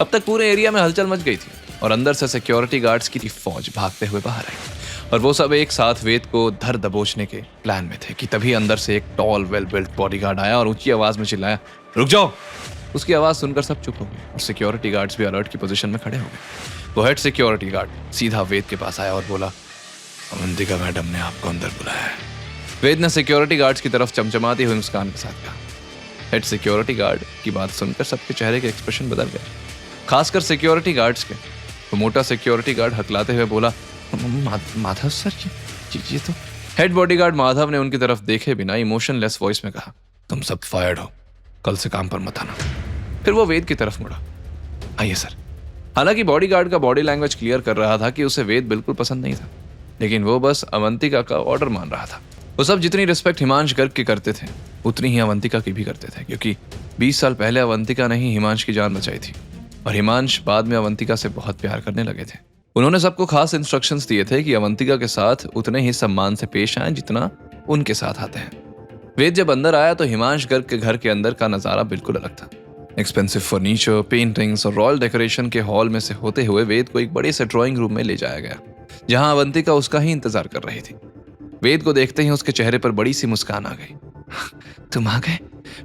अब तक पूरे एरिया में हलचल मच गई थी और अंदर से सिक्योरिटी गार्ड्स की फौज भागते हुए बाहर आई और वो सब एक साथ वेद को धर दबोचने के प्लान में थे कि तभी अंदर से एक टॉल वेल बिल्ट बॉडीगार्ड आया और ऊंची आवाज में चिल्लाया, रुक जाओ। उसकी आवाज सुनकर सब चुप हो गए और सिक्योरिटी गार्ड्स भी अलर्ट की पोजीशन में खड़े हो गए। वो हेड सिक्योरिटी गार्ड सीधा वेद के पास आया और बोला, अवंतिका मैडम ने आपको अंदर बुलाया है। वेद ने सिक्योरिटी गार्ड्स की तरफ चमचमाती हुई मुस्कान के साथ कहा। हेड सिक्योरिटी गार्ड की बात सुनकर सबके चेहरे के एक्सप्रेशन बदल गए, खासकर सिक्योरिटी गार्ड्स के। वो मोटा सिक्योरिटी गार्ड हकलाते हुए बोला, माधव सर, ये तो। हेड बॉडीगार्ड माधव ने उनकी तरफ देखे बिना इमोशनलेस वॉइस में कहा, तुम सब फायर्ड हो, कल से काम पर मत आना। फिर वो वेद की तरफ मुड़ा, आइए सर। हालांकि बॉडीगार्ड का बॉडी लैंग्वेज क्लियर कर रहा था कि उसे वेद बिल्कुल पसंद नहीं था, लेकिन वो बस अवंतिका का ऑर्डर मान रहा था। वो सब जितनी रिस्पेक्ट हिमांश गर्ग की करते थे उतनी ही अवंतिका की भी करते थे, क्योंकि 20 साल पहले अवंतिका ने ही हिमांश की जान बचाई थी और हिमांश बाद में अवंतिका से बहुत प्यार करने लगे थे। उन्होंने सबको खास इंस्ट्रक्शंस दिए थे कि अवंतिका के साथ उतने ही सम्मान से पेश आएं जितना उनके साथ आते हैं। वेद जब अंदर आया तो हिमांश गर्ग के घर के अंदर का नजारा बिल्कुल अलग था। एक्सपेंसिव फर्नीचर, पेंटिंग्स और रॉयल डेकोरेशन के हॉल में से होते हुए वेद को एक बड़े से ड्राइंग रूम में ले जाया गया, जहां अवंतिका उसका ही इंतजार कर रही थी। वेद को देखते ही उसके चेहरे पर बड़ी सी मुस्कान आ गई। तुम आ गए,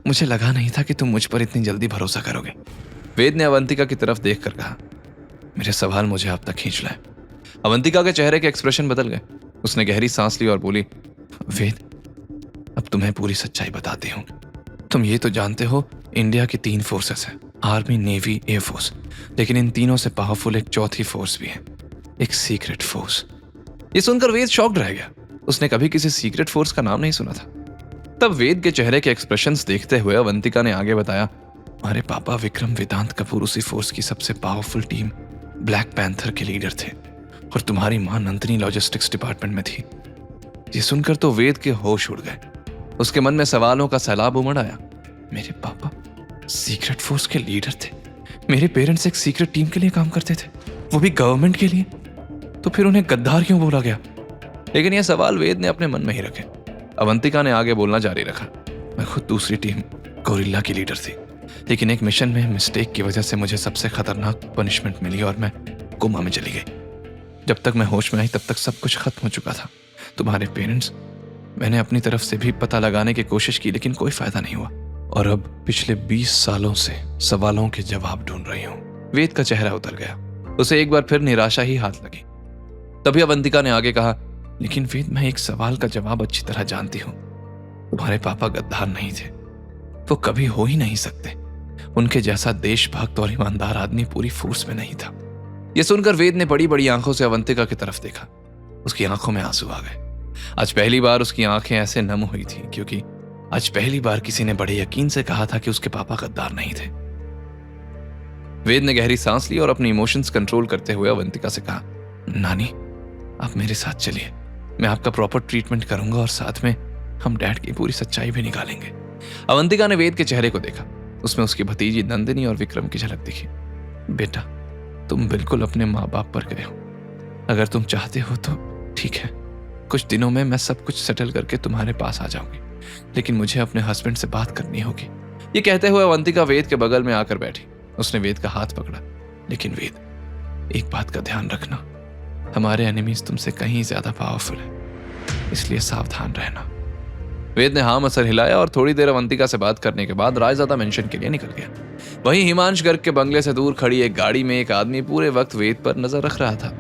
मुझे लगा नहीं था कि तुम मुझ पर इतनी जल्दी भरोसा करोगे। वेद ने अवंतिका की तरफ देखकर कहा, मेरे सवाल मुझे अब तक खींच लाए। अवंतिका के चेहरे के एक्सप्रेशन बदल गए। उसने गहरी सांस ली और बोली, वेद, अब तुम्हें पूरी सच्चाई बताती हूँ। तुम ये तो जानते हो इंडिया की 3 फोर्सेस हैं, आर्मी, नेवी, एयरफोर्स, लेकिन इन तीनों से पावरफुल एक चौथी फोर्स भी है, एक सीक्रेट फोर्स। ये सुनकर वेद शॉक्ड रह गया। उसने कभी किसी सीक्रेट फोर्स का नाम नहीं सुना था। तब वेद के चेहरे के एक्सप्रेशंस देखते हुए अवंतिका ने आगे बताया, हमारे पापा विक्रम वेदांत कपूर उसी फोर्स की सबसे पावरफुल टीम ब्लैक पैंथर के लीडर थे और तुम्हारी मां नंदिनी लॉजिस्टिक्स डिपार्टमेंट में थी। ये सुनकर तो वेद के होश उड़ गए। उसके मन में सवालों का सैलाब उमड़ आया। मेरे पापा सीक्रेट फोर्स के लीडर थे, मेरे पेरेंट्स एक सीक्रेट टीम के लिए काम करते थे, वो भी गवर्नमेंट के लिए, तो फिर उन्हें गद्दार क्यों बोला गया? लेकिन यह सवाल वेद ने अपने मन में ही रखे। अवंतिका ने आगे बोलना जारी रखा, मैं खुद दूसरी टीम गोरिल्ला की लीडर थी, लेकिन एक मिशन में मिस्टेक की वजह से मुझे सबसे खतरनाक पनिशमेंट मिली और मैं कोमा में चली गई। जब तक मैं होश में आई तब तक सब कुछ खत्म हो चुका था। तुम्हारे पेरेंट्स, मैंने अपनी तरफ से भी पता लगाने की कोशिश की, लेकिन कोई फायदा नहीं हुआ और अब पिछले 20 सालों से सवालों के जवाब ढूंढ रही हूँ। वेद का चेहरा उतर गया। उसे एक बार फिर निराशा ही हाथ लगी। तभी अवंतिका ने आगे कहा, लेकिन वेद, मैं एक सवाल का जवाब अच्छी तरह जानती हूँ। तुम्हारे पापा गद्दार नहीं थे, वो कभी हो ही नहीं सकते। उनके जैसा देशभक्त और ईमानदार आदमी पूरी फोर्स में नहीं था। यह सुनकर वेद ने बड़ी बड़ी आंखों से अवंतिका की तरफ देखा। उसकी आंखों में आंसू आ गए। आज पहली बार उसकी आंखें ऐसे नम हुई थी क्योंकि आज पहली बार किसी ने बड़े यकीन से कहा था कि उसके पापा गद्दार नहीं थे। वेद ने गहरी सांस ली और अपने इमोशंस कंट्रोल करते हुए अवंतिका से कहा, नानी, आप मेरे साथ चलिए, मैं आपका प्रॉपर ट्रीटमेंट करूंगा और साथ में हम डैड की पूरी सच्चाई भी निकालेंगे। अवंतिका ने वेद के चेहरे को देखा। उसमें उसकी भतीजी नंदिनी और विक्रम की झलक दिखी। बेटा, तुम बिल्कुल अपने माँ बाप पर गए हो। अगर तुम चाहते हो तो ठीक है, कुछ दिनों में मैं सब कुछ सेटल करके तुम्हारे पास आ जाऊंगी, लेकिन मुझे अपने हस्बैंड से बात करनी होगी। ये कहते हुए अवंतिका वेद के बगल में आकर बैठी। उसने वेद का हाथ पकड़ा। लेकिन वेद, एक बात का ध्यान रखना, हमारे एनिमीज तुमसे कहीं ज्यादा पावरफुल है, इसलिए सावधान रहना। वेद ने हाँ मसर हिलाया और थोड़ी देर अवंतिका से बात करने के बाद रायजादा मेंशन के लिए निकल गया। वहीं हिमांश गर्ग के बंगले से दूर खड़ी एक गाड़ी में एक आदमी पूरे वक्त वेद पर नजर रख रहा था।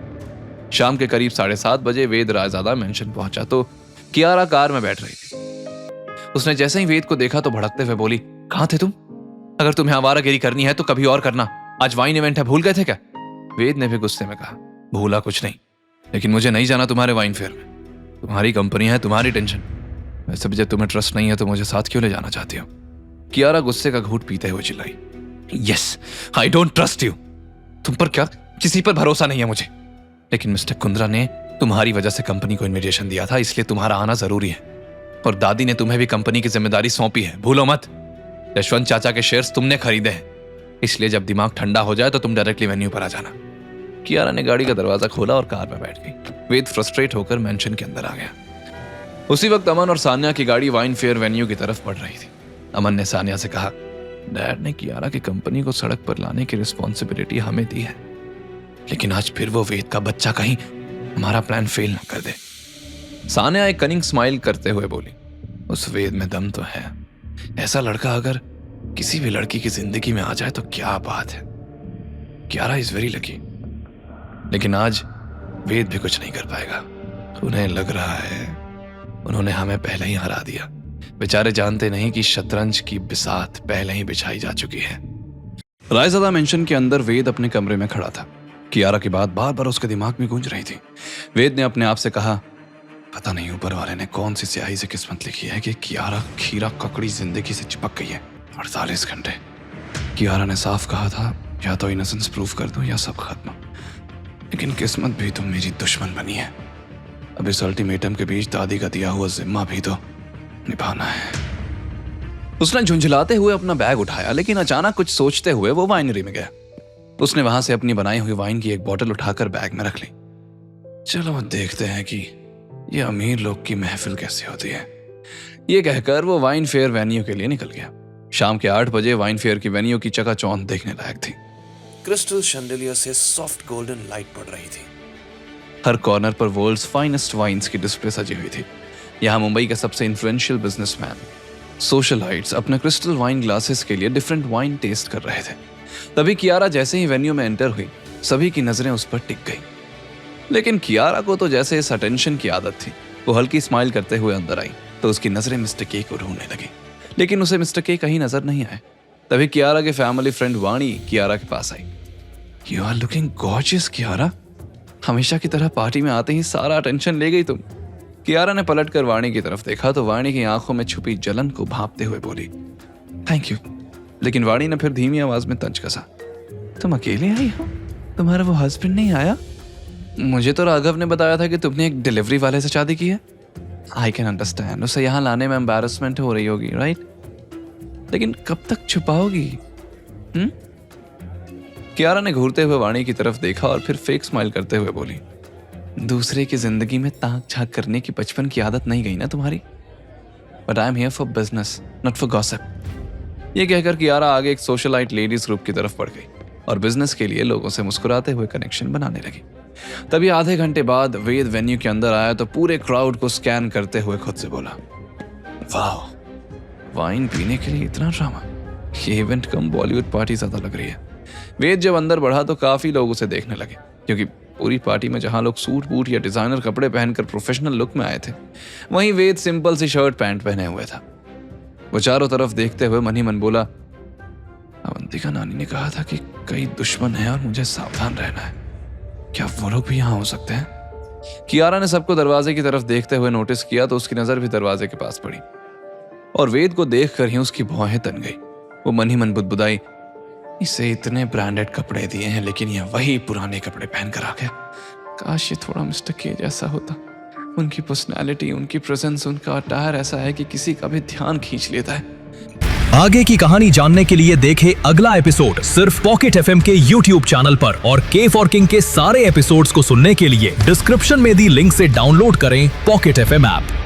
शाम के करीब 7:30 बजे वेद रायजादा मेंशन पहुंचा तो कियारा कार में बैठ रही थी। उसने जैसे ही वेद को देखा तो भड़कते हुए बोली, कहां थे तुम? अगर तुम्हें आवारागिरी करनी है तो कभी और करना, आज वाइन इवेंट है, भूल गए थे क्या? वेद ने भी गुस्से में कहा, भूला कुछ नहीं, लेकिन मुझे नहीं जाना तुम्हारे वाइन फेयर में। तुम्हारी कंपनी है, तुम्हारी टेंशन। वैसे भी जब तुम्हें ट्रस्ट नहीं है तो मुझे साथ क्यों ले जाना चाहती हो? कियारा गुस्से का घूंट पीते हुए चिल्लाई, yes, I don't trust you. तुम पर क्या, किसी पर भरोसा नहीं है मुझे। लेकिन मिस्टर कुंद्रा ने तुम्हारी वजह से कंपनी को इन्विटेशन दिया था, इसलिए तुम्हारा आना जरूरी है। और दादी ने तुम्हें भी कंपनी की जिम्मेदारी सौंपी है, भूलो मत। यशवंत चाचा के शेयर्स तुमने खरीदे हैं, इसलिए जब दिमाग ठंडा हो जाए तो तुम डायरेक्टली वेन्यू पर आ जाना। कियारा ने गाड़ी का दरवाजा खोला और कार में बैठ गई। वेद फ्रस्ट्रेट होकर मेंशन के अंदर आ गया। उसी वक्त अमन और सान्या की गाड़ी वाइन फेयर वेन्यू की तरफ बढ़ रही थी। अमन ने सान्या से कहा, डैड ने कियारा की कंपनी को सड़क पर लाने की रिस्पॉन्सिबिलिटी हमें दी है, लेकिन आज फिर वो वेद का बच्चा कहीं हमारा प्लान फेल ना कर दे। सान्या एक कनिंग स्माइल करते हुए बोली, उस वेद में दम तो है। ऐसा लड़का अगर किसी भी लड़की की जिंदगी में आ जाए तो क्या बात है। कियारा इज वेरी लकी, लेकिन आज वेद भी कुछ नहीं कर पाएगा। उन्हें लग रहा है उन्होंने हमें पहले ही हरा दिया। बेचारे जानते नहीं कि शतरंज की बिसात पहले ही बिछाई जा चुकी है। रायज़ादा मेंशन के अंदर वेद अपने कमरे में खड़ा था। कियारा की बात बार बार उसके दिमाग में गूंज रही थी। वेद ने अपने आप से कहा, पता नहीं ऊपर वाले ने कौन सी स्याही से किस्मत लिखी है कि कियारा खीरा ककड़ी जिंदगी से चिपक गई है। 48 घंटे। कियारा ने साफ कहा था, या तो इनोसेंस प्रूफ कर दूं या सब खत्म। लेकिन किस्मत भी तो मेरी दुश्मन बनी है। अब इस अल्टीमेटम के बीच दादी का दिया हुआ जिम्मा भी तो निभाना है। उसने झुंझलाते हुए अपना बैग उठाया, लेकिन अचानक कुछ सोचते हुए वो वाइनरी में गया। उसने वहां से अपनी बनाई हुई वाइन की एक बोतल उठाकर बैग में रख ली। चलो देखते हैं कि ये अमीर लोग की महफिल कैसी होती है। ये कहकर वो वाइन फेयर वेन्यू के लिए निकल गया। शाम के 8 बजे वाइन फेयर की वेन्यू की चकाचौंध देखने लायक थी। क्रिस्टल शैंडेलियर से सॉफ्ट गोल्डन लाइट पड़ रही थी। हर कॉर्नर पर वर्ल्ड्स फाइनेस्ट वाइन्स की डिस्प्ले सजी हुई थी। यहाँ मुंबई के सबसे इन्फ्लुएंशियल बिजनेसमैन, सोशलाइट्स अपने क्रिस्टल वाइन ग्लासेस के लिए डिफरेंट वाइन टेस्ट कर रहे थे। तभी कियारा जैसे ही वेन्यू में एंटर हुई, सभी की नजरें उस पर टिक गई। लेकिन कियारा को तो जैसे इस अटेंशन की आदत थी। वो हल्की स्माइल करते हुए अंदर आई तो उसकी नजरें मिस्टर के को ढूंढने लगी, लेकिन उसे मिस्टर के कहीं नजर नहीं आए। तभी कियारा के फैमिली फ्रेंड वाणी कियारा के पास आई। You are looking gorgeous Kiara, हमेशा की तरह पार्टी में आते ही सारा अटेंशन ले गई तुम। कियारा ने पलटकर वाणी की तरफ देखा तो वाणी की आंखों में छुपी जलन को भांपते हुए बोली, थैंक यू। लेकिन वाणी ने फिर धीमी आवाज में तंज कसा, तुम अकेले आई हो? तुम्हारा वो हस्बैंड नहीं आया? मुझे तो राघव ने बताया था कि तुमने एक डिलीवरी वाले से शादी की है। आई कैन अंडरस्टैंड, उसे यहाँ लाने में एम्बैरेसमेंट हो रही होगी, राइट? लेकिन कब तक छुपाओगी? कियारा ने घूरते हुए वाणी की तरफ देखा और फिर फेक स्माइल करते हुए बोली, दूसरे की जिंदगी में ताक झांक करने की बचपन की आदत नहीं गई ना तुम्हारी? But I am here for business, not for gossip. ये कहकर कियारा आगे एक सोशलाइट लेडीज ग्रुप की तरफ बढ़ गई और बिजनेस के लिए लोगों से मुस्कुराते हुए कनेक्शन बनाने लगी। तभी आधे घंटे बाद वेद वेन्यू के अंदर आया तो पूरे क्राउड को स्कैन करते हुए खुद से बोला, वाह, वाइन पीने के लिए इतना ड्रामा। ये इवेंट कम बॉलीवुड पार्टी ज्यादा लग रही है। वेद जब अंदर बढ़ा तो काफी लोग उसे देखने लगे, क्योंकि पूरी पार्टी में जहां लोग सूट बूट या डिजाइनर कपड़े पहनकर प्रोफेशनल लुक में आए थे, वहीं वेद सिंपल सी शर्ट पैंट पहने हुए था। वो चारों तरफ देखते हुए मन ही मन बोला, अवंतिका नानी ने कहा था कि कई दुश्मन हैं और मुझे सावधान रहना है। क्या वो लोग भी यहाँ हो सकते हैं? कियारा ने सबको दरवाजे की तरफ देखते हुए नोटिस किया तो उसकी नजर भी दरवाजे के पास पड़ी और वेद को देखकर ही उसकी भौहें तन गई। वो मन ही मन बुदबुदाई, इसे इतने ब्रांडेड कपड़े दिए हैं लेकिन ये वही पुराने कपड़े पहनकर आ गया। काश ये थोड़ा मिस्टर के जैसा होता। उनकी पर्सनैलिटी, उनकी प्रेजेंस, उनका अटायर ऐसा है कि किसी का भी ध्यान खींच लेता है। आगे की कहानी जानने के लिए देखें अगला एपिसोड सिर्फ पॉकेट एफएम के यूट्यूब चैनल पर और के फॉर किंग के सारे एपिसोड्स को सुनने के लिए डिस्क्रिप्शन में दी लिंक से डाउनलोड करें पॉकेट एफएम ऐप।